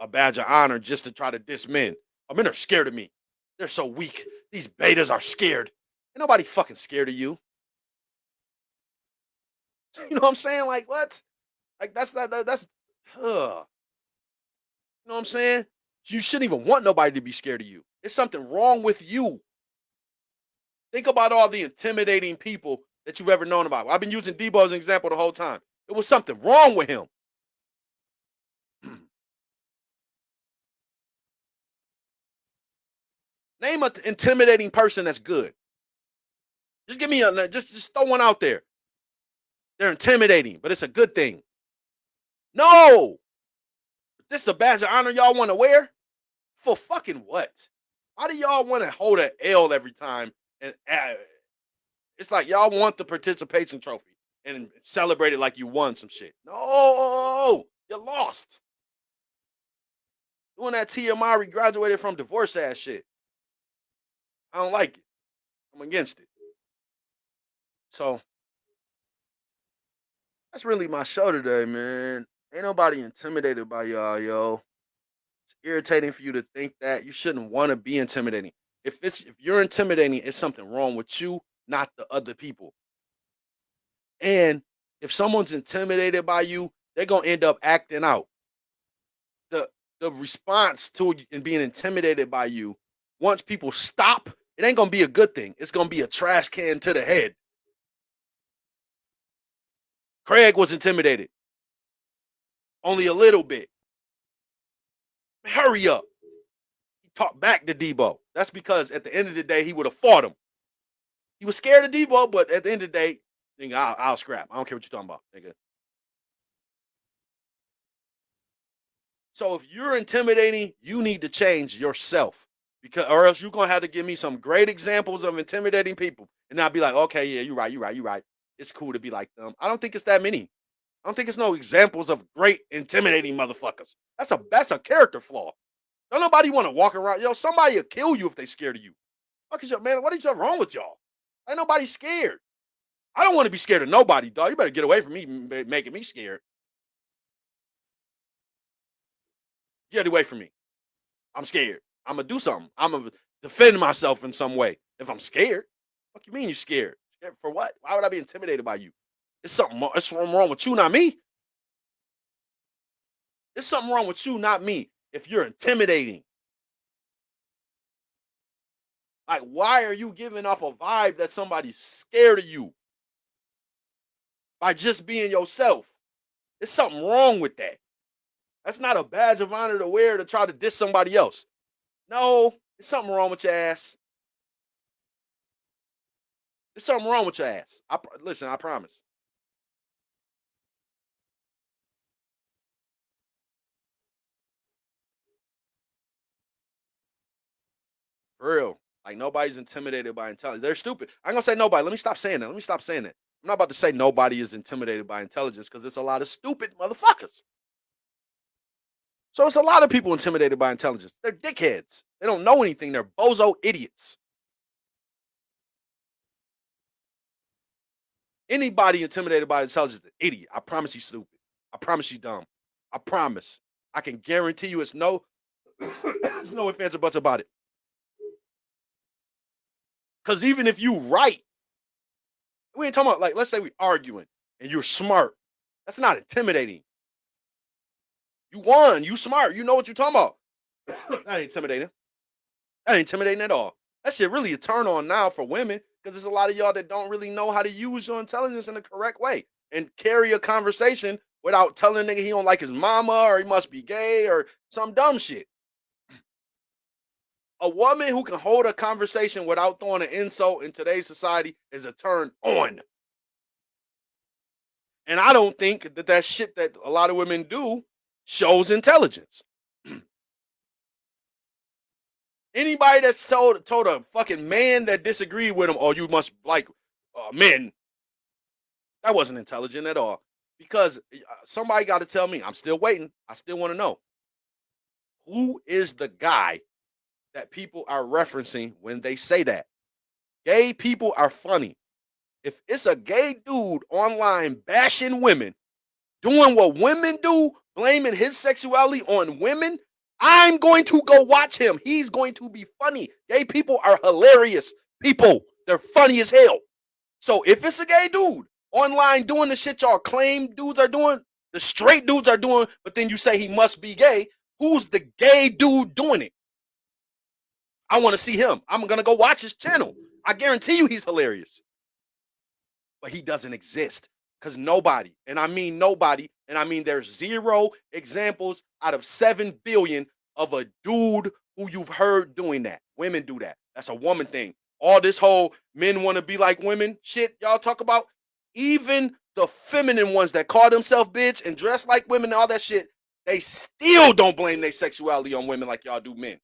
badge of honor just to try to diss men. Oh, men are scared of me. They're so weak. These betas are scared. Ain't nobody fucking scared of you. You know what I'm saying? Like what? Like that's not that's you know what I'm saying? You shouldn't even want nobody to be scared of you. It's something wrong with you. Think about all the intimidating people that you've ever known about. I've been using Debo as an example the whole time. It was something wrong with him. Name an intimidating person that's good. Just give me just throw one out there. They're intimidating, but it's a good thing. No, this is a badge of honor y'all want to wear for fucking what? Why do y'all want to hold an L every time? And it's like y'all want the participation trophy and celebrate it like you won some shit. No, you lost. Doing that Tia Mowry graduated from divorce ass shit. I don't like it. I'm against it. So that's really my show today, man. Ain't nobody intimidated by y'all, yo. It's irritating for you to think that. You shouldn't want to be intimidating. If you're intimidating, it's something wrong with you, not the other people. And if someone's intimidated by you, they're gonna end up acting out. The the response to and being intimidated by you, once people stop, it ain't gonna be a good thing. It's gonna be a trash can to the head. Craig was intimidated, only a little bit. Hurry up. He talked back to Debo. That's because at the end of the day, he would have fought him. He was scared of Debo, but at the end of the day, nigga, I'll scrap. I don't care what you're talking about, nigga. So if you're intimidating, you need to change yourself because, or else you're gonna have to give me some great examples of intimidating people, and I'll be like, okay, yeah, you're right, you're right, you're right. It's cool to be like them. I don't think it's that many. I don't think it's no examples of great intimidating motherfuckers. That's a character flaw. Don't nobody want to walk around. Yo, somebody will kill you if they scared of you. Fuck is y'all, man? What is y'all wrong with y'all? Ain't nobody scared. I don't want to be scared of nobody, dog. You better get away from me making me scared. Get away from me. I'm scared. I'm gonna do something. I'm gonna defend myself in some way. If I'm scared, what you mean you scared? Scared for what? Why would I be intimidated by you? It's something. It's something wrong with you, not me. There's something wrong with you, not me. If you're intimidating, like, why are you giving off a vibe that somebody's scared of you by just being yourself? There's something wrong with that. That's not a badge of honor to wear to try to diss somebody else. No, there's something wrong with your ass. There's something wrong with your ass. Listen, I promise. For real. Like, nobody's intimidated by intelligence. They're stupid. I'm gonna say nobody. Let me stop saying that. Let me stop saying that. I'm not about to say nobody is intimidated by intelligence because it's a lot of stupid motherfuckers. So it's a lot of people intimidated by intelligence. They're dickheads. They don't know anything. They're bozo idiots. Anybody intimidated by intelligence is an idiot. I promise he's stupid. I promise he's dumb. I promise. I can guarantee you it's no, there's no ifs, ands, or buts about it. Because even if you right, we ain't talking about, like, let's say we arguing and you're smart. That's not intimidating. You won. You smart. You know what you're talking about. That ain't intimidating. That ain't intimidating at all. That shit really a turn on now for women because there's a lot of y'all that don't really know how to use your intelligence in the correct way and carry a conversation without telling a nigga he don't like his mama or he must be gay or some dumb shit. A woman who can hold a conversation without throwing an insult in today's society is a turn on. And I don't think that shit that a lot of women do shows intelligence. Anybody that's told a fucking man that disagreed with him, oh, you must like men, that wasn't intelligent at all. Because somebody got to tell me, I'm still waiting. I still want to know who is the guy that people are referencing when they say that. Gay people are funny. If it's a gay dude online bashing women, doing what women do, blaming his sexuality on women, I'm going to go watch him. He's going to be funny. Gay people are hilarious people. They're funny as hell. So if it's a gay dude online doing the shit y'all claim dudes are doing, the straight dudes are doing, but then you say he must be gay, who's the gay dude doing it? I want to see him. I'm going to go watch his channel. I guarantee you he's hilarious. But he doesn't exist because nobody, and I mean nobody, and I mean there's 0 examples out of 7 billion of a dude who you've heard doing that. Women do that. That's a woman thing. All this whole men want to be like women shit y'all talk about, even the feminine ones that call themselves bitch and dress like women and all that shit, they still don't blame their sexuality on women like y'all do men.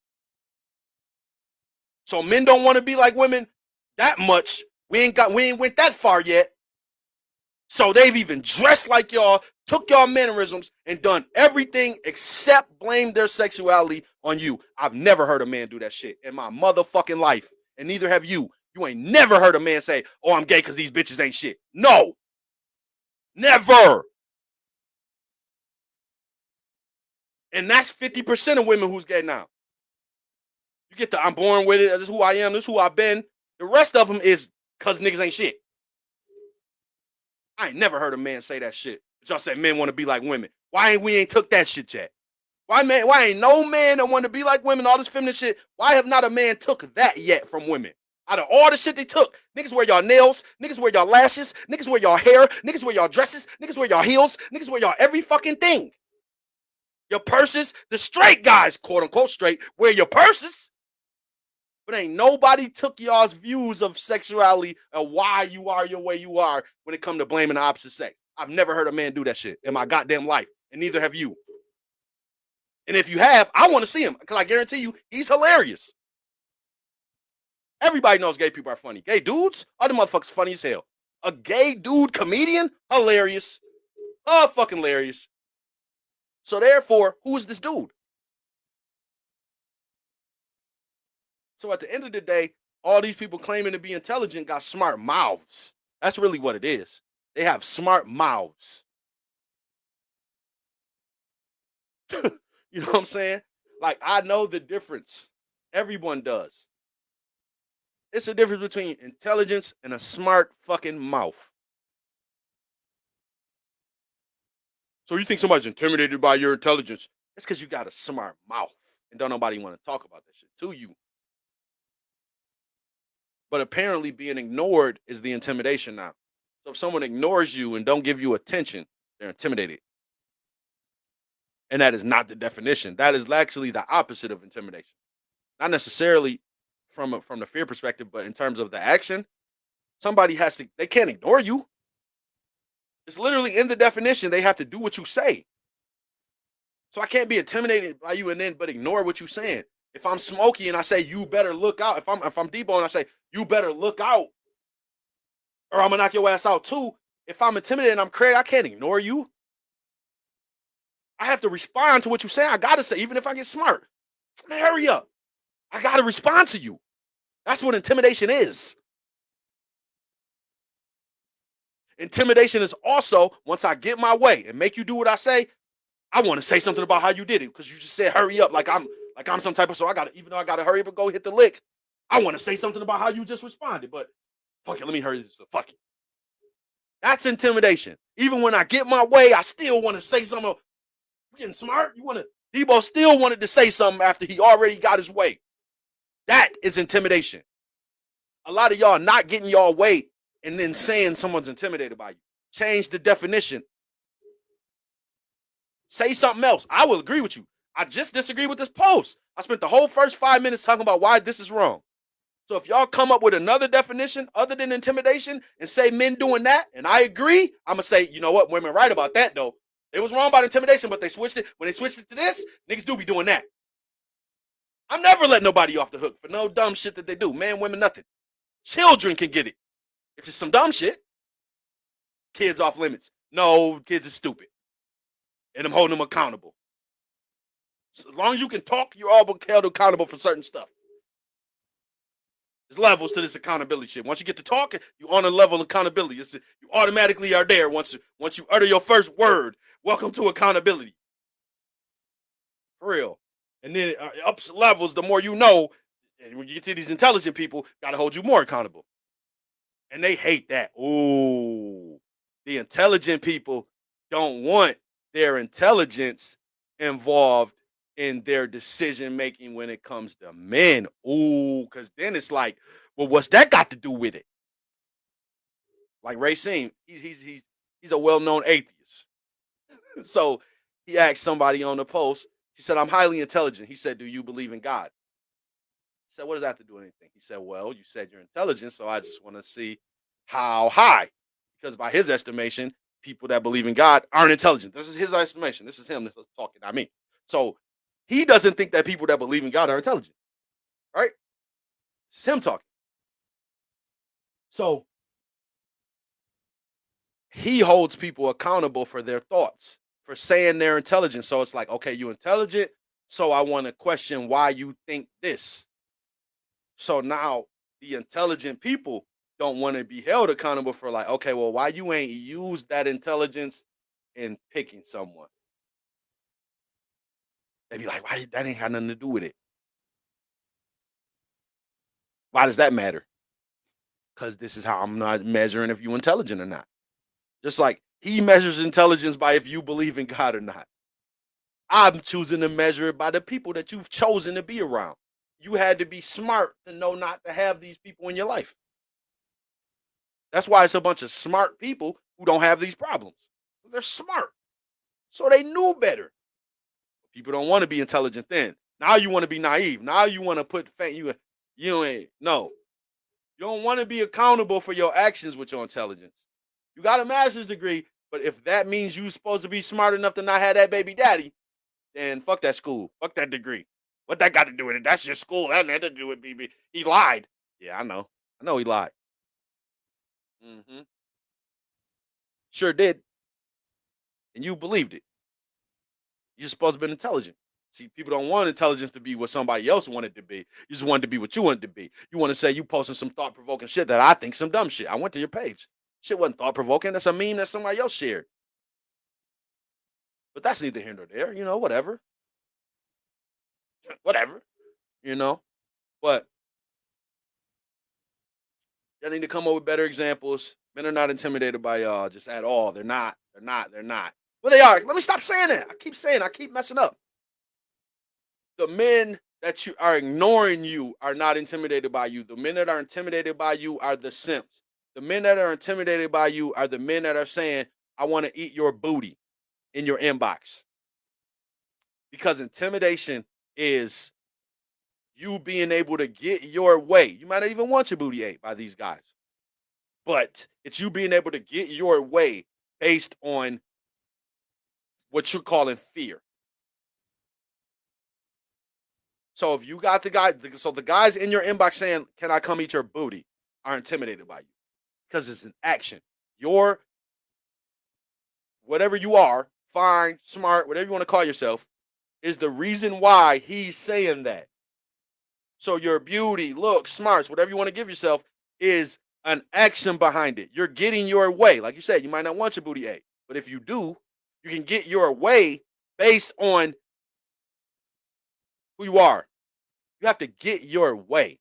So men don't want to be like women that much. We ain't went that far yet. So they've even dressed like y'all, took y'all mannerisms, and done everything except blame their sexuality on you. I've never heard a man do that shit in my motherfucking life. And neither have you. You ain't never heard a man say, oh, I'm gay because these bitches ain't shit. No. Never. And that's 50% of women who's gay now. You get the I'm born with it, this is who I am, this is who I've been. The rest of them is because niggas ain't shit. I ain't never heard a man say that shit. But y'all say men want to be like women. Why ain't we took that shit yet? Why ain't no man that want to be like women, all this feminine shit? Why have not a man took that yet from women? Out of all the shit they took, niggas wear y'all nails, niggas wear y'all lashes, niggas wear y'all hair, niggas wear y'all dresses, niggas wear y'all heels, niggas wear y'all every fucking thing. Your purses, the straight guys, quote unquote straight, wear your purses. But ain't nobody took y'all's views of sexuality and why you are your way you are when it come to blaming the opposite sex. I've never heard a man do that shit in my goddamn life, and neither have you. And if you have, I want to see him because I guarantee you he's hilarious. Everybody knows gay people are funny. Gay dudes, other motherfuckers funny as hell. A gay dude comedian, hilarious. Oh, fucking hilarious. So therefore, who is this dude? So at the end of the day, All these people claiming to be intelligent got smart mouths. That's really what it is. They have smart mouths. You know what I'm saying? Like, I know the difference. Everyone does. It's a difference between intelligence and a smart fucking mouth. So you think somebody's intimidated by your intelligence? It's because you got a smart mouth and don't nobody want to talk about that shit to you. But apparently being ignored is the intimidation now. So if someone ignores you and don't give you attention, they're intimidated. And that is not the definition. That is actually the opposite of intimidation. Not necessarily from the fear perspective, but in terms of the action, somebody has to, they can't ignore you. It's literally in the definition, they have to do what you say. So I can't be intimidated by you and then but ignore what you're saying. If I'm Smokey and I say you better look out, if I'm Debo and I say you better look out, or I'm gonna knock your ass out too. If I'm intimidated and I'm Craig, I can't ignore you. I have to respond to what you say. I gotta say, even if I get smart, man, hurry up. I gotta respond to you. That's what intimidation is. Intimidation is also once I get my way and make you do what I say, I want to say something about how you did it because you just said hurry up, like I'm some type of, so I gotta, even though I gotta hurry up and go hit the lick, I want to say something about how you just responded, but fuck it, let me hurry this up. Fuck it. That's intimidation. Even when I get my way, I still want to say something. You getting smart? You want to? Debo still wanted to say something after he already got his way. That is intimidation. A lot of y'all not getting y'all way and then saying someone's intimidated by you. Change the definition. Say something else. I will agree with you. I just disagree with this post. I spent the whole first 5 minutes talking about why this is wrong. So if y'all come up with another definition other than intimidation and say men doing that, and I agree, I'm gonna say, you know what, women right about that though. It was wrong about intimidation, but they switched it. When they switched it to this, niggas do be doing that. I'm never letting nobody off the hook for no dumb shit that they do. Man, women, nothing. Children can get it. If it's some dumb shit, kids off limits. No, kids are stupid. And I'm holding them accountable. So as long as you can talk, you're all held accountable for certain stuff. There's levels to this accountability shit. Once you get to talking, you on a level of accountability. You automatically are there once you utter your first word. Welcome to accountability. For real. And then ups levels, the more you know. And when you get to these intelligent people, gotta hold you more accountable. And they hate that. Ooh. The intelligent people don't want their intelligence involved in their decision making when it comes to men. Ooh, because then it's like, well, what's that got to do with it? Like Racine, he's a well-known atheist. So he asked somebody on the post, he said, I'm highly intelligent. He said, do you believe in God? He said, what does that have to do with anything? He said, well, you said you're intelligent, so I just want to see how high. Because by his estimation, people that believe in God aren't intelligent. This is his estimation. This is him that's talking, not me. So he doesn't think that people that believe in God are intelligent. Right? It's him talking. So he holds people accountable for their thoughts, for saying they're intelligent. So it's like, okay, you intelligent, so I want to question why you think this. So now the intelligent people don't want to be held accountable for like, okay, well, why you ain't used that intelligence in picking someone? They be like, why that ain't had nothing to do with it? Why does that matter? Because this is how I'm not measuring if you intelligent or not. Just like he measures intelligence by if you believe in God or not. I'm choosing to measure it by the people that you've chosen to be around. You had to be smart to know not to have these people in your life. That's why it's a bunch of smart people who don't have these problems. They're smart. So they knew better. People don't want to be intelligent then. Now you want to be naive. Now you want to put you ain't no. You don't want to be accountable for your actions with your intelligence. You got a master's degree, but if that means you're supposed to be smart enough to not have that baby daddy, then fuck that school. Fuck that degree. What that got to do with it? That's just school. That had to do with BB. He lied. Yeah, I know. I know he lied. Mm-hmm. Sure did. And you believed it. You're supposed to be intelligent. See, people don't want intelligence to be what somebody else wanted to be. You just want it to be what you want it to be. You want to say you posting some thought provoking shit that I think some dumb shit. I went to your page. Shit wasn't thought provoking. That's a meme that somebody else shared. But that's neither here nor there. Whatever. Whatever. You know. But y'all need to come up with better examples. Men are not intimidated by y'all just at all. They're not. They're not. They're not. Well, they are. Let me stop saying that. I keep messing up. The men that you are ignoring you are not intimidated by you. The men that are intimidated by you are the simps. The men that are intimidated by you are the men that are saying, I want to eat your booty in your inbox. Because intimidation is you being able to get your way. You might not even want your booty ate by these guys, but it's you being able to get your way based on what you're calling fear. So if you got the guys in your inbox saying, "Can I come eat your booty?" are intimidated by you because it's an action. Your whatever you are, fine, smart, whatever you want to call yourself, is the reason why he's saying that. So your beauty, looks, smarts, whatever you want to give yourself, is an action behind it. You're getting your way. Like you said, you might not want your booty ate, but if you do, you can get your way based on who you are. You have to get your way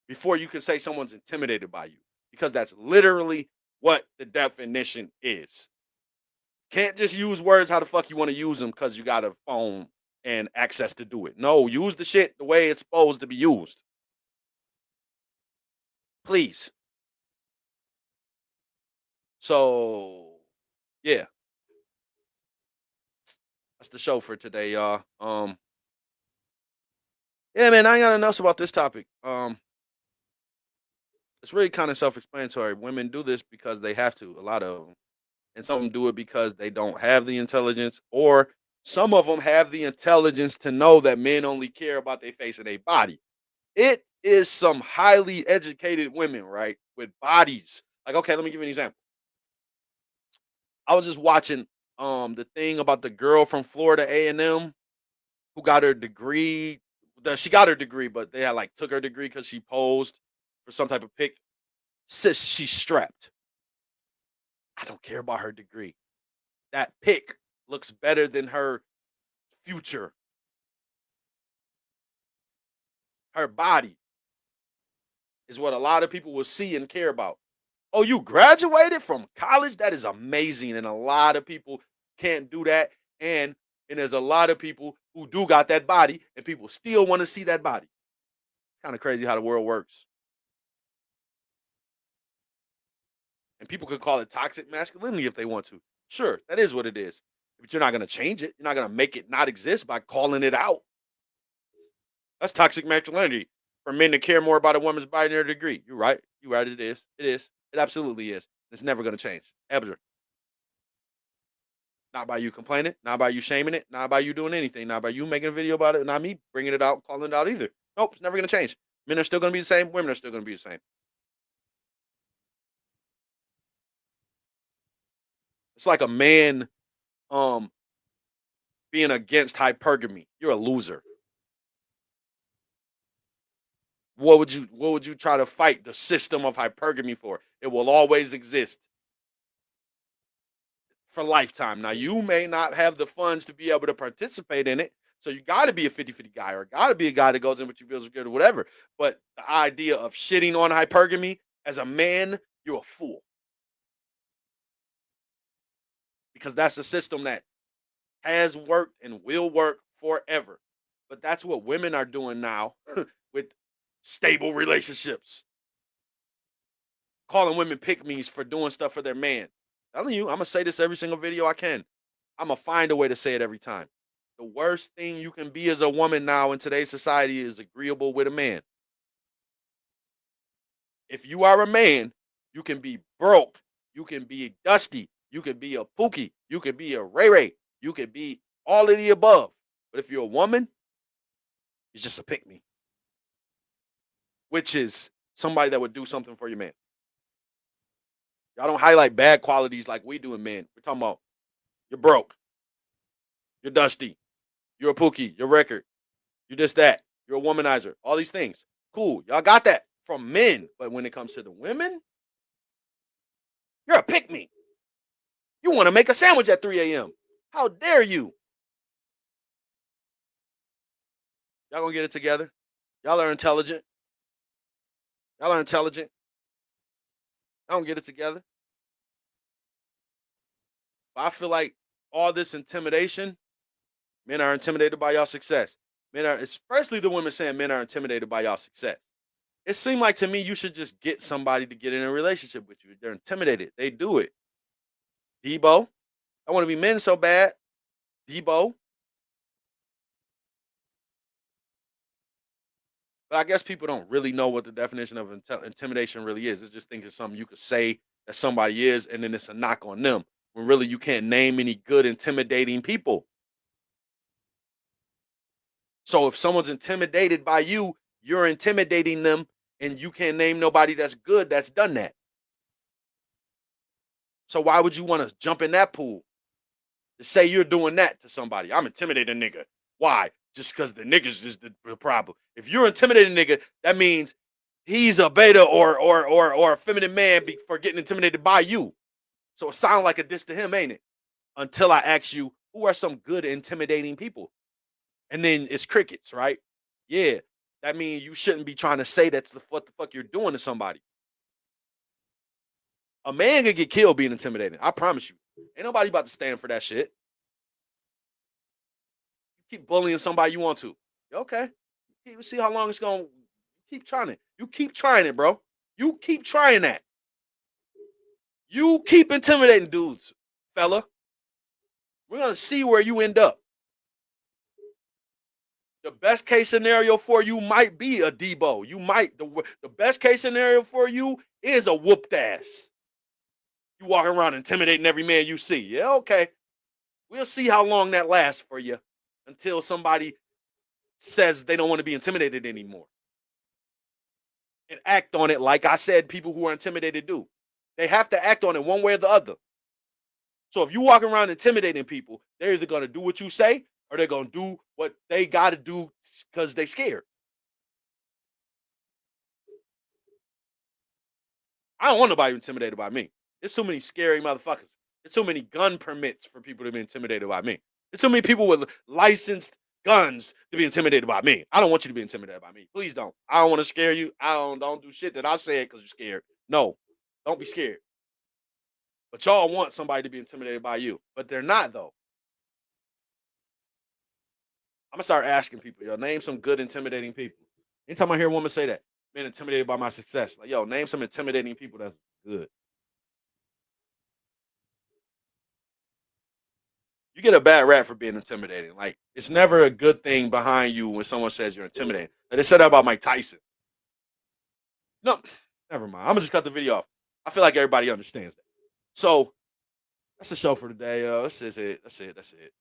before you can say someone's intimidated by you, because that's literally what the definition is. Can't just use words how the fuck you want to use them because you got a phone and access to do it. No, use the shit the way it's supposed to be used. Please. So, yeah, that's the show for today, y'all. Yeah, man, I ain't got nothing else about this topic. It's really kind of self-explanatory. Women do this because they have to. A lot of them, and some of them do it because they don't have the intelligence, or some of them have the intelligence to know that men only care about their face and their body. It is some highly educated women, right, with bodies. Like, okay, let me give you an example. I was just watching the thing about the girl from Florida A&M who got her degree. She got her degree, but they had like took her degree because she posed for some type of pic. Sis, she's strapped. I don't care about her degree. That pic looks better than her future. Her body is what a lot of people will see and care about. Oh, you graduated from college? That is amazing. And a lot of people can't do that. And there's a lot of people who do got that body, and people still want to see that body. Kind of crazy how the world works. And people could call it toxic masculinity if they want to. Sure, that is what it is. But you're not going to change it. You're not going to make it not exist by calling it out. That's toxic masculinity for men to care more about a woman's body than their degree. You're right. You're right. It is. It is. It absolutely is. It's never going to change. Ever. Not by you complaining, not by you shaming it, not by you doing anything, not by you making a video about it, not me bringing it out, calling it out either. Nope, it's never going to change. Men are still going to be the same. Women are still going to be the same. It's like a man um being against hypergamy. You're a loser. What would you try to fight the system of hypergamy for? It will always exist for lifetime. Now, you may not have the funds to be able to participate in it. So you got to be a 50-50 guy, or got to be a guy that goes in with your bills good or whatever. But the idea of shitting on hypergamy as a man, you're a fool. Because that's a system that has worked and will work forever. But that's what women are doing now with stable relationships. Calling women pick me's for doing stuff for their man. I'm telling you, I'm gonna say this every single video I can. I'm gonna find a way to say it every time. The worst thing you can be as a woman now in today's society is agreeable with a man. If you are a man, you can be broke, you can be dusty, you can be a Pookie, you can be a Ray Ray, you can be all of the above. But if you're a woman, it's just a pick me, which is somebody that would do something for your man. Y'all don't highlight bad qualities like we do in men. We're talking about you're broke, you're dusty, You're a Pookie. You're record. You just that. You're a womanizer. All these things. Cool. Y'all got that from men. But when it comes to the women, you're a pick me. You want to make a sandwich at 3 a.m. How dare you? Y'all gonna get it together. Y'all are intelligent. Y'all are intelligent. Y'all don't get it together. But I feel like all this intimidation, men are intimidated by y'all success. Men are, especially the women saying men are intimidated by y'all success. It seemed like to me you should just get somebody to get in a relationship with you. They're intimidated. They do it. Debo, I want to be men so bad. Debo. But I guess people don't really know what the definition of intimidation really is. It's just thinking something you could say that somebody is, and then it's a knock on them. When really you can't name any good intimidating people. So if someone's intimidated by you, you're intimidating them, and you can't name nobody that's good that's done that. So why would you want to jump in that pool to say you're doing that to somebody? I'm intimidating a nigga. Why? Just because the niggas is the problem. If you're intimidating a nigga, that means he's a beta or a feminine man for getting intimidated by you. So it sounds like a diss to him, ain't it? Until I ask you, who are some good intimidating people? And then it's crickets, right? Yeah. That means you shouldn't be trying to say that's what the fuck you're doing to somebody. A man can get killed being intimidating. I promise you. Ain't nobody about to stand for that shit. You keep bullying somebody you want to. Okay. You see how long it's going to keep trying it. You keep trying it, bro. You keep trying that. You keep intimidating dudes, fella. We're going to see where you end up. The best case scenario for you might be a Debo. You might, the best case scenario for you is a whooped ass. You walking around intimidating every man you see. Yeah, okay. We'll see how long that lasts for you until somebody says they don't want to be intimidated anymore. And act on it like I said people who are intimidated do. They have to act on it one way or the other. So if you walking around intimidating people, they're either going to do what you say or they're going to do what they got to do because they scared. I don't want nobody intimidated by me. There's too many scary motherfuckers. There's too many gun permits for people to be intimidated by me. There's too many people with licensed guns to be intimidated by me. I don't want you to be intimidated by me. Please don't. I don't want to scare you. I don't do shit that I said because you're scared. No, don't be scared. But y'all want somebody to be intimidated by you, but they're not though. I'm gonna start asking people, yo, name some good intimidating people. Anytime I hear a woman say that, being intimidated by my success, like, yo, name some intimidating people that's good. You get a bad rap for being intimidating. Like, it's never a good thing behind you when someone says you're intimidating. Like they said that about Mike Tyson. No, never mind. I'm gonna just cut the video off. I feel like everybody understands that. So that's the show for today. This is it. That's it. That's it.